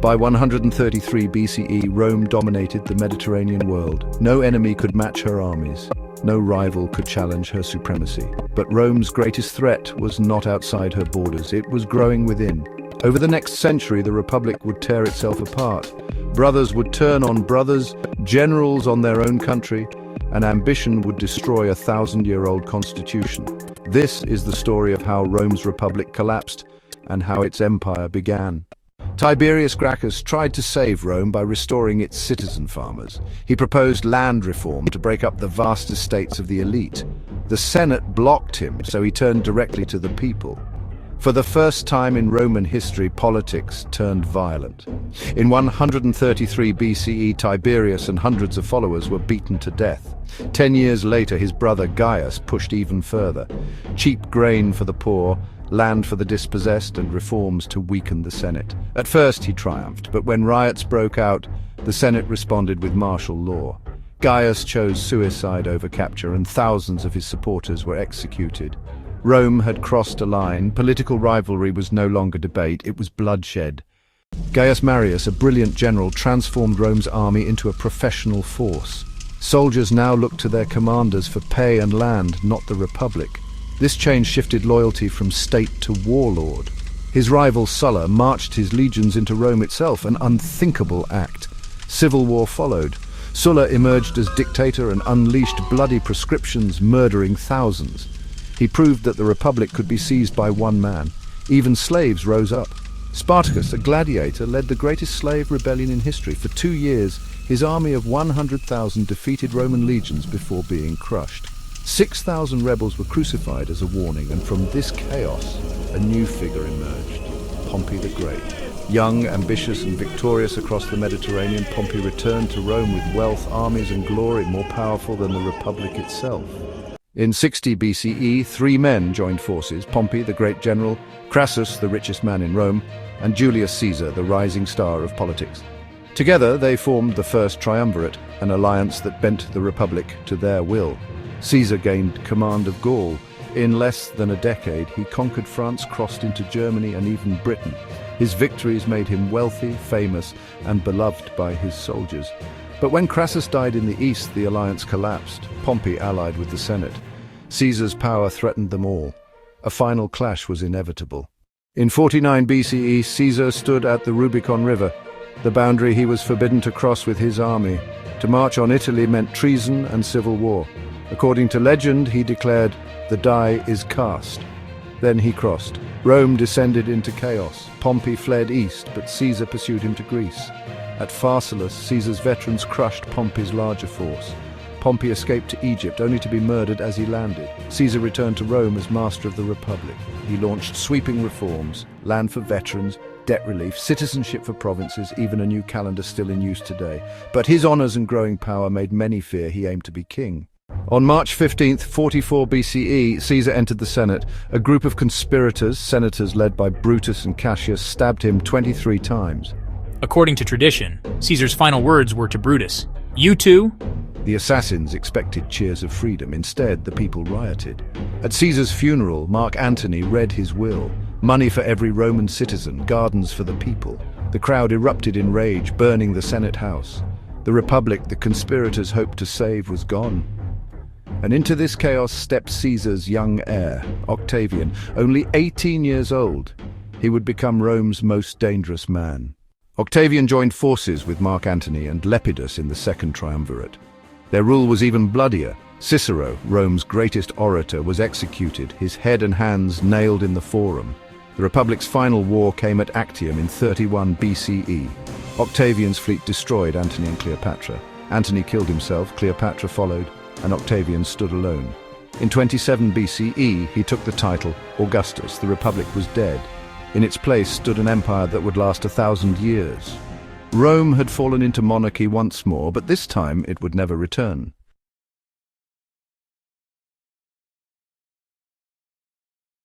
By 133 BCE, Rome dominated the Mediterranean world. No enemy could match her armies. No rival could challenge her supremacy. But Rome's greatest threat was not outside her borders. It was growing within. Over the next century, the Republic would tear itself apart. Brothers would turn on brothers, generals on their own country, and ambition would destroy a 1,000-year-old constitution. This is the story of how Rome's Republic collapsed and how its empire began. Tiberius Gracchus tried to save Rome by restoring its citizen farmers. He proposed land reform to break up the vast estates of the elite. The Senate blocked him, so he turned directly to the people. For the first time in Roman history, politics turned violent. In 133 BCE, Tiberius and hundreds of followers were beaten to death. 10 years later, his brother Gaius pushed even further. Cheap grain for the poor, land for the dispossessed, and reforms to weaken the Senate. At first he triumphed, but when riots broke out, the Senate responded with martial law. Gaius chose suicide over capture, and thousands of his supporters were executed. Rome had crossed a line. Political rivalry was no longer debate, it was bloodshed. Gaius Marius, a brilliant general, transformed Rome's army into a professional force. Soldiers now looked to their commanders for pay and land, not the Republic. This change shifted loyalty from state to warlord. His rival Sulla marched his legions into Rome itself, an unthinkable act. Civil war followed. Sulla emerged as dictator and unleashed bloody proscriptions, murdering thousands. He proved that the Republic could be seized by one man. Even slaves rose up. Spartacus, a gladiator, led the greatest slave rebellion in history. For 2 years, his army of 100,000 defeated Roman legions before being crushed. 6,000 rebels were crucified as a warning, and from this chaos, a new figure emerged, Pompey the Great. Young, ambitious, and victorious across the Mediterranean, Pompey returned to Rome with wealth, armies, and glory more powerful than the Republic itself. In 60 BCE, 3 men joined forces: Pompey, the great general, Crassus, the richest man in Rome, and Julius Caesar, the rising star of politics. Together, they formed the First Triumvirate, an alliance that bent the Republic to their will. Caesar gained command of Gaul. In less than a decade, he conquered France, crossed into Germany, and even Britain. His victories made him wealthy, famous, and beloved by his soldiers. But when Crassus died in the east, the alliance collapsed. Pompey allied with the Senate. Caesar's power threatened them all. A final clash was inevitable. In 49 BCE, Caesar stood at the Rubicon River, the boundary he was forbidden to cross with his army. To march on Italy meant treason and civil war. According to legend, he declared, "The die is cast." Then he crossed. Rome descended into chaos. Pompey fled east, but Caesar pursued him to Greece. At Pharsalus, Caesar's veterans crushed Pompey's larger force. Pompey escaped to Egypt, only to be murdered as he landed. Caesar returned to Rome as master of the Republic. He launched sweeping reforms: land for veterans, debt relief, citizenship for provinces, even a new calendar still in use today. But his honors and growing power made many fear he aimed to be king. On March 15, 44 BCE, Caesar entered the Senate. A group of conspirators, senators led by Brutus and Cassius, stabbed him 23 times. According to tradition, Caesar's final words were to Brutus, "You too?" The assassins expected cheers of freedom. Instead, the people rioted. At Caesar's funeral, Mark Antony read his will: money for every Roman citizen, gardens for the people. The crowd erupted in rage, burning the Senate house. The Republic the conspirators hoped to save was gone. And into this chaos stepped Caesar's young heir, Octavian, only 18 years old. He would become Rome's most dangerous man. Octavian joined forces with Mark Antony and Lepidus in the Second Triumvirate. Their rule was even bloodier. Cicero, Rome's greatest orator, was executed, his head and hands nailed in the Forum. The Republic's final war came at Actium in 31 BCE. Octavian's fleet destroyed Antony and Cleopatra. Antony killed himself, Cleopatra followed, and Octavian stood alone. In 27 BCE, he took the title Augustus. The Republic was dead. In its place stood an empire that would last 1,000 years. Rome had fallen into monarchy once more, but this time it would never return.